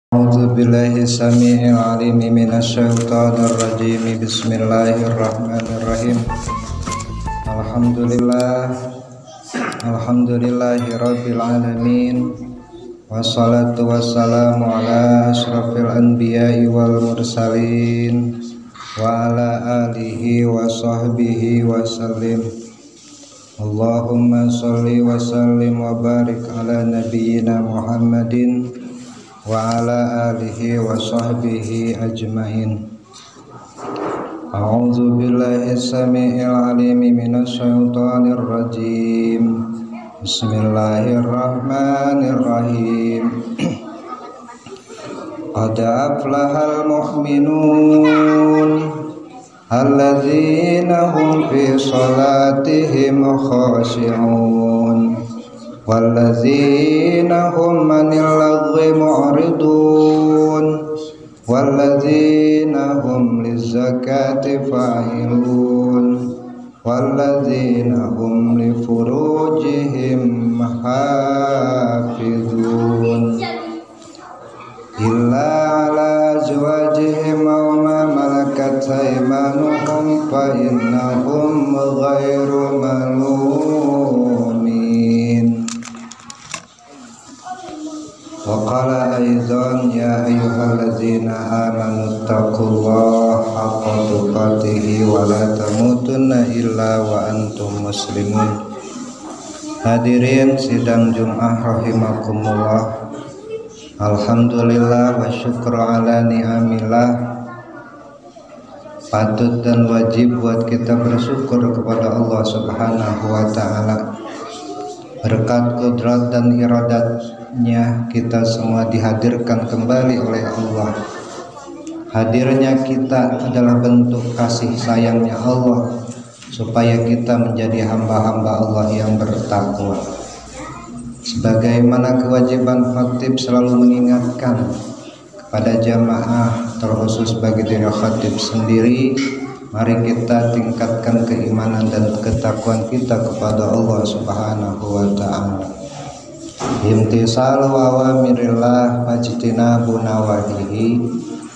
A'udzu billahi samii'il 'aliim minasyaitonir rajiim. Bismillahirrahmanirrahim. Alhamdulillahirabbil alamin. Wassalatu wassalamu ala asyrafil anbiya'i wal mursalin wa ala alihi wa sahbihi wa sallim. Allahumma shalli wa sallim wa barik ala nabiyyina Muhammadin wa ala alihi wa sahbihi ajmain. A'udzu billahi samii'il 'aliim minasyaitonir rajim. Bismillahirrahmanirrahim. Qad aflahal mu'minun alladzina hum fi shalatihim khashi'un walladzina hum 'anil lagwi mu'ridun walladzina hum lizzakati fa'ilun walladzina hum li furujihim hafizun illa 'ala azwajihim aw ma malakat aymanuhum fa innahum ghairu malumin. Wa qala aidan ya ayyuhalladzina amanu taqullaha haqqa tuqatih wa la tamutunna illa wa antum muslimun. Hadirin sidang Jumat rahimakumullah. Alhamdulillah wa syukru ala ni'amillah. Patut dan wajib buat kita bersyukur kepada Allah Subhanahu wa ta'ala. Berkat kudrat dan iradatnya kita semua dihadirkan kembali oleh Allah. Hadirnya kita adalah bentuk kasih sayangnya Allah supaya kita menjadi hamba-hamba Allah yang bertakwa. Sebagaimana kewajiban khatib selalu mengingatkan kepada jamaah, terkhusus bagi diri khatib sendiri, mari kita tingkatkan keimanan dan ketakwaan kita kepada Allah Subhanahu wa ta'ala. Imtisalu awamirillah wajtinabu nawahihi,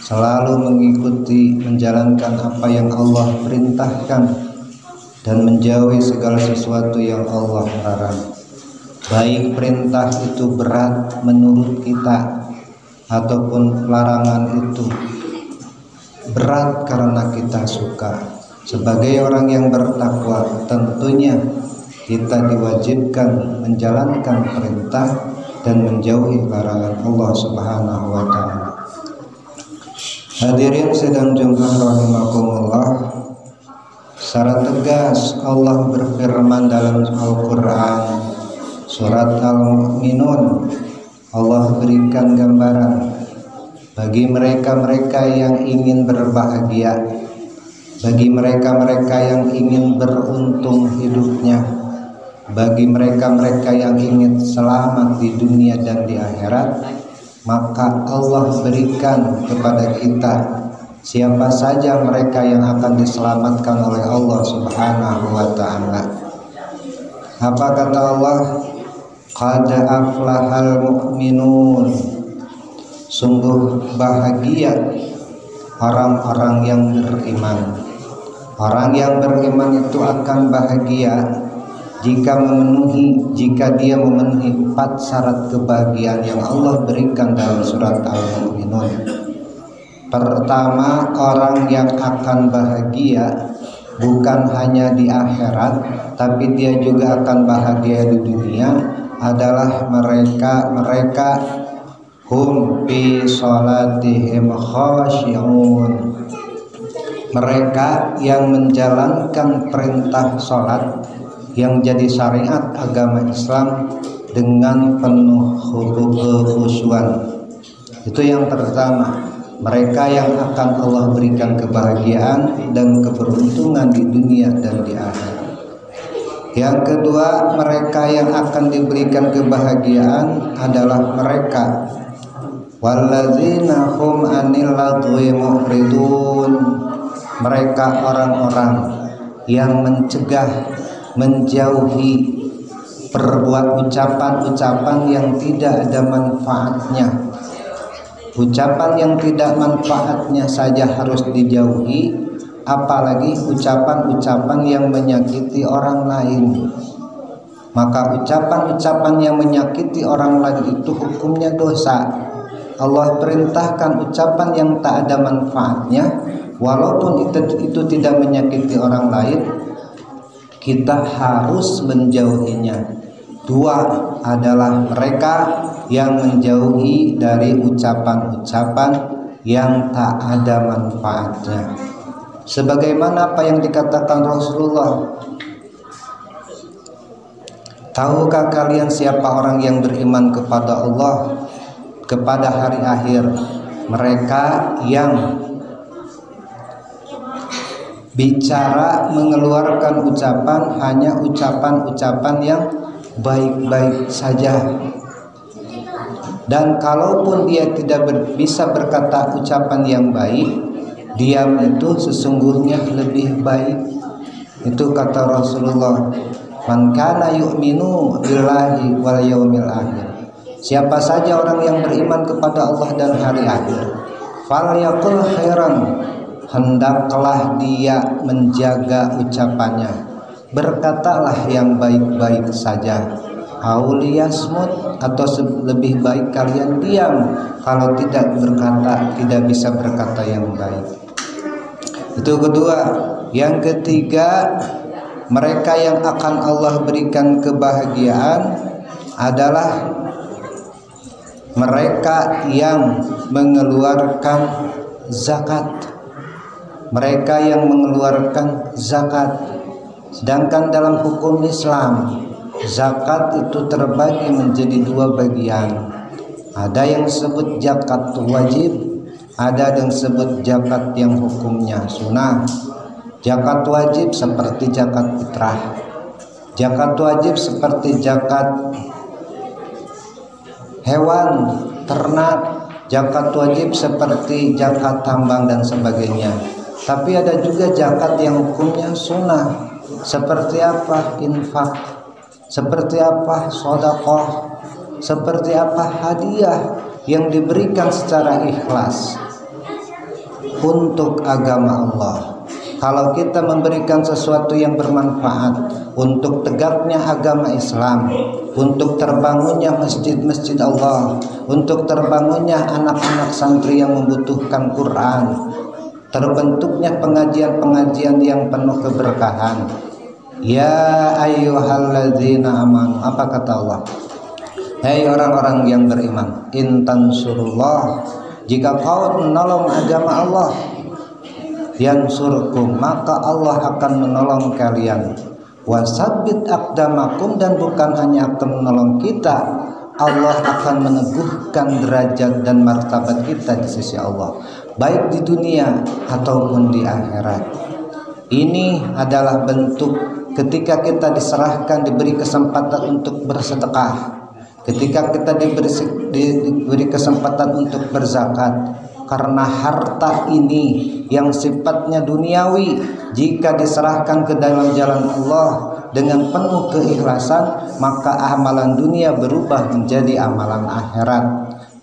selalu mengikuti, menjalankan apa yang Allah perintahkan dan menjauhi segala sesuatu yang Allah larang. Baik perintah itu berat menurut kita ataupun larangan itu berat karena kita suka. Sebagai orang yang bertakwa, tentunya kita diwajibkan menjalankan perintah dan menjauhi larangan Allah Subhanahu wa ta'ala. Hadirin sidang Jumat rahimakumullah. Secara tegas Allah berfirman dalam Al-Qur'an surat Al-Mu'minun. Allah berikan gambaran bagi mereka-mereka yang ingin berbahagia, bagi mereka-mereka yang ingin beruntung hidupnya, bagi mereka-mereka yang ingin selamat di dunia dan di akhirat, maka Allah berikan kepada kita siapa saja mereka yang akan diselamatkan oleh Allah Subhanahu wa ta'ala. Apa kata Allah? Qad aflahal mu'minun, sungguh bahagia orang-orang yang beriman. Orang yang beriman itu akan bahagia jika dia memenuhi 4 syarat kebahagiaan yang Allah berikan dalam surat Al-Mu'minun. Pertama, orang yang akan bahagia bukan hanya di akhirat, tapi dia juga akan bahagia di dunia adalah mereka hum fi salatihim khashi'un, mereka yang menjalankan perintah salat yang jadi syariat agama Islam dengan penuh khusyuan. Itu yang pertama, mereka yang akan Allah berikan kebahagiaan dan keberuntungan di dunia dan di akhirat. Yang kedua, mereka yang akan diberikan kebahagiaan adalah mereka walladzina hum 'anil lagwi mu'ridun, mereka orang-orang yang mencegah, menjauhi perbuatan ucapan-ucapan yang tidak ada manfaatnya, Ucapan yang tidak manfaatnya saja harus dijauhi, apalagi ucapan-ucapan yang menyakiti orang lain. Maka ucapan-ucapan yang menyakiti orang lain itu hukumnya dosa. Allah perintahkan ucapan yang tak ada manfaatnya, walaupun itu tidak menyakiti orang lain, kita harus menjauhinya. Dua adalah mereka yang menjauhi dari ucapan-ucapan yang tak ada manfaatnya. Sebagaimana apa yang dikatakan Rasulullah, tahukah kalian siapa orang yang beriman kepada Allah, kepada hari akhir? Mereka yang bicara mengeluarkan ucapan hanya ucapan-ucapan yang baik-baik saja, dan kalaupun dia tidak bisa berkata ucapan yang baik, diam itu sesungguhnya lebih baik. Itu kata Rasulullah, man kana yu'minu billahi wal yaumil akhir, siapa saja orang yang beriman kepada Allah dan hari akhir, falyaqul khairan, hendaklah dia menjaga ucapannya, berkatalah yang baik-baik saja, auliyasmut, atau lebih baik kalian diam kalau tidak berkata, tidak bisa berkata yang baik. Itu kedua. Yang ketiga, mereka yang akan Allah berikan kebahagiaan adalah mereka yang mengeluarkan zakat. Mereka yang mengeluarkan zakat. Sedangkan dalam hukum Islam, zakat itu terbagi menjadi dua bagian. Ada yang disebut zakat wajib, ada yang disebut zakat yang hukumnya sunnah. Zakat wajib seperti zakat fitrah. Zakat wajib seperti zakat hewan, ternak. Zakat wajib seperti zakat tambang dan sebagainya. Tapi ada juga zakat yang hukumnya sunnah. Seperti apa? Infak. Seperti apa? Sedekah. Seperti apa? Hadiah yang diberikan secara ikhlas untuk agama Allah. Kalau kita memberikan sesuatu yang bermanfaat untuk tegaknya agama Islam, untuk terbangunnya masjid-masjid Allah, untuk terbangunnya anak-anak santri yang membutuhkan Quran, terbentuknya pengajian-pengajian yang penuh keberkahan. Ya ayyuhalladzina amanu, apa kata Allah? Hei orang-orang yang beriman, in tansurullah, jika kau menolong agama Allah, yansurkum, maka Allah akan menolong kalian. Wasabbit aqdamakum, dan bukan hanya akan menolong kita, Allah akan meneguhkan derajat dan martabat kita di sisi Allah, baik di dunia ataupun di akhirat. Ini adalah bentuk ketika kita diserahkan, diberi kesempatan untuk bersedekah, ketika kita diberi kesempatan untuk berzakat. Karena harta ini yang sifatnya duniawi, jika diserahkan ke dalam jalan Allah dengan penuh keikhlasan, maka amalan dunia berubah menjadi amalan akhirat.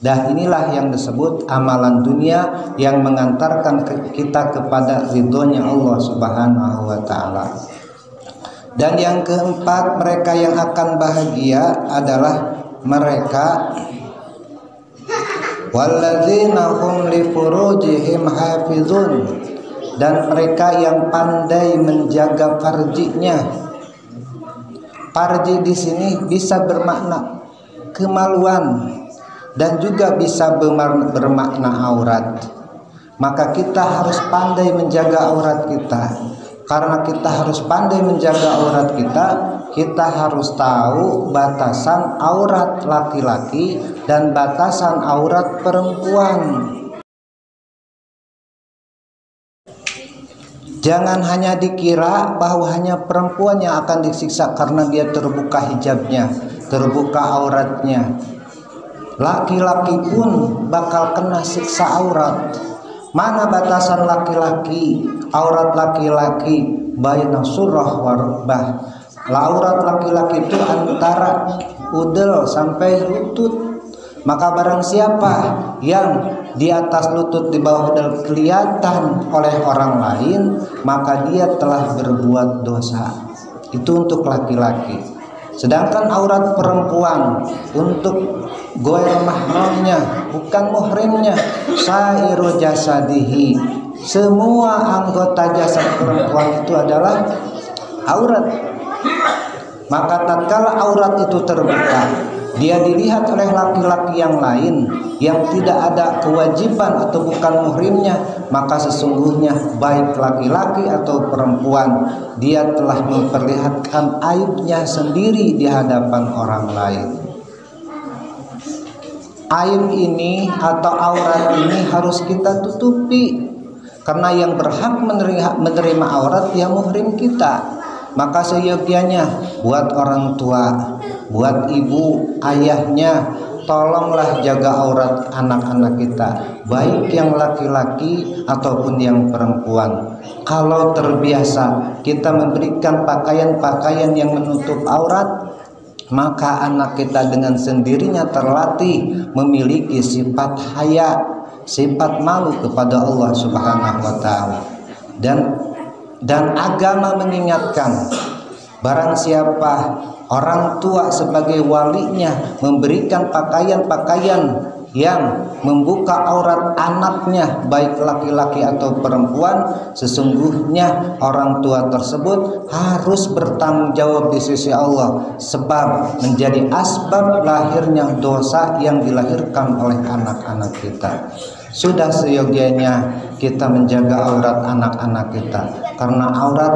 Dan inilah yang disebut amalan dunia yang mengantarkan kita kepada ridhonya Allah Subhanahu wa ta'ala. Dan yang keempat, mereka yang akan bahagia adalah mereka walladzina hum li furujihim hafizun, dan mereka yang pandai menjaga farjinya. Farji di sini bisa bermakna kemaluan dan juga bisa bermakna aurat. Maka kita harus pandai menjaga aurat kita. Karena kita harus pandai menjaga aurat kita, kita harus tahu batasan aurat laki-laki dan batasan aurat perempuan. Jangan hanya dikira bahwa hanya perempuan yang akan disiksa karena dia terbuka hijabnya, terbuka auratnya. Laki-laki pun bakal kena siksa aurat. Mana batasan laki-laki? Aurat laki-laki baina surah wa rukbah. Aurat laki-laki itu antara udel sampai lutut. Maka barang siapa yang di atas lutut, di bawah dada kelihatan oleh orang lain, maka dia telah berbuat dosa. Itu untuk laki-laki. Sedangkan aurat perempuan untuk ghair mahramnya, bukan muhrimnya, sairu jasadihi, semua anggota jasad perempuan itu adalah aurat. Maka tatkala aurat itu terbuka, dia dilihat oleh laki-laki yang lain yang tidak ada kewajiban atau bukan muhrimnya, maka sesungguhnya baik laki-laki atau perempuan, dia telah memperlihatkan aibnya sendiri di hadapan orang lain. Aib ini atau aurat ini harus kita tutupi, karena yang berhak menerima aurat ya muhrim kita. Maka seyogianya buat orang tua, buat ibu, ayahnya, tolonglah jaga aurat anak-anak kita, baik yang laki-laki ataupun yang perempuan. Kalau terbiasa kita memberikan pakaian-pakaian yang menutup aurat, maka anak kita dengan sendirinya terlatih memiliki sifat haya, sifat malu kepada Allah Subhanahu wa taala. Dan agama mengingatkan, barang siapa orang tua sebagai walinya memberikan pakaian-pakaian yang membuka aurat anaknya, baik laki-laki atau perempuan, sesungguhnya orang tua tersebut harus bertanggung jawab di sisi Allah, sebab menjadi asbab lahirnya dosa yang dilahirkan oleh anak-anak kita. Sudah seyogianya kita menjaga aurat anak-anak kita, karena aurat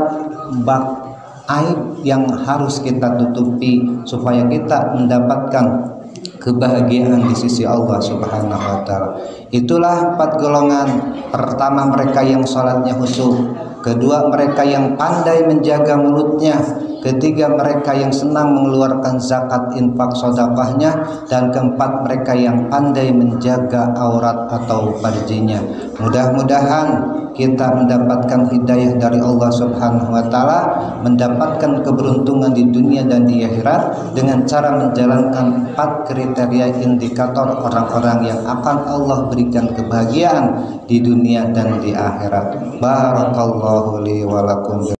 aib yang harus kita tutupi supaya kita mendapatkan kebahagiaan di sisi Allah Subhanahu wa taala. Itulah 4 golongan. Pertama, mereka yang salatnya khusyuk. Kedua, mereka yang pandai menjaga mulutnya. Ketiga, mereka yang senang mengeluarkan zakat infak sedekahnya. Dan keempat, mereka yang pandai menjaga aurat atau farjinya. Mudah-mudahan kita mendapatkan hidayah dari Allah Subhanahu wa taala, mendapatkan keberuntungan di dunia dan di akhirat dengan cara menjalankan 4 kriteria indikator orang-orang yang akan Allah berikan kebahagiaan di dunia dan di akhirat. Barakallahu li wa lakum.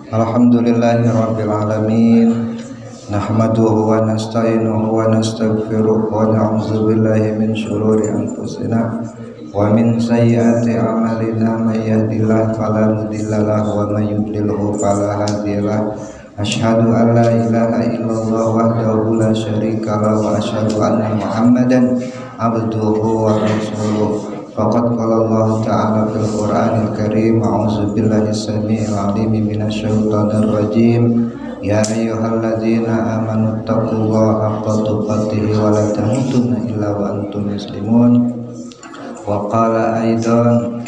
Alhamdulillahirabbil alamin. Nahmaduhu wa nasta'inuhu wa nastaghfiruh wa na'udzu billahi min syururi anfusina wa min sayyiati a'malina, may yahdihillahu fala mudilla lahu wa may yudlilhu fala hadiyalah. Asyhadu an la ilaha illallah wahdahu la syarika lahu wa asyhadu anna Muhammadan abduhu wa rasuluh. Faqad qala Allah ta'ala fil Qur'anil Karim, a'udzu billahi as-sami'il 'alim minasy syaithanir rajim. Ya ayyuhalladzina amanu taqullaha haqqa tuqatih wa la tamutunna illa wa antum muslimun. Wa qala aidan,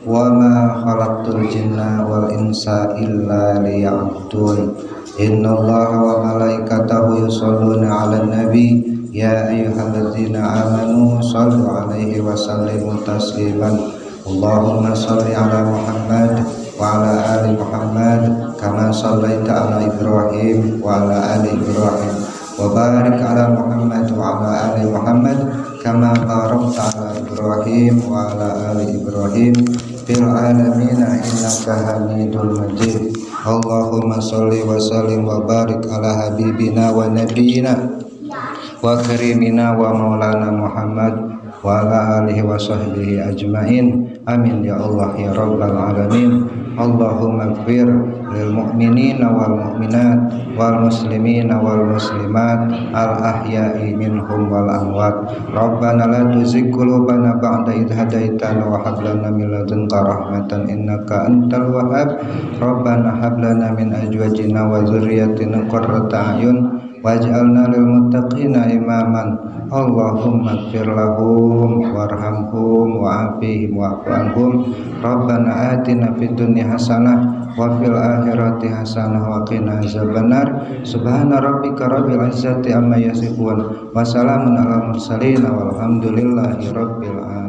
wa ma khalaqtul jinna wal insa illa liya'budun. Innallaha wa malaikatahu yusholluna 'alan nabi. Ya ayyuhalladzina amanu shallu 'alaihi wa sallimu tasliman. Allahumma shalli 'ala Muhammad wa 'ala ali Muhammad kama shallaita 'ala Ibrahim wa 'ala ali Ibrahim, wa barik 'ala Muhammad wa 'ala ali Muhammad kama barakta 'ala Ibrahim wa 'ala ali Ibrahim fil 'alamin innaka Hamidul Majid. Allahumma shalli wa sallim wa barik 'ala habibina wa nabiyyina wa karimina wa maulana Muhammad wa ala alihi wa sahbihi ajmain. Amin ya Allah ya rabbal alamin. Allahumma ighfir lil mu'minina wal mu'minat wal muslimina wal muslimat al ahya'i minhum wal amwat. Rabbana la tuzigh qulubana ba'da idh hadaitana wa hab lana min ladunka rahmatan innaka antal wahhab. Rabbana hab lana min azwajina wa dzurriyyatina qurrata a'yun waj'alna lil muttaqina imaman. Allahumma ighfir lahum warhamhum wa'afihim wa'fu anhum. Rabbana atina fid dunya hasanah wa fil akhirati hasanah wa qina azabannar. Subhana rabbika rabbil izzati amma yasifun wa salamun alal mursalin walhamdulillahi rabbil alamin.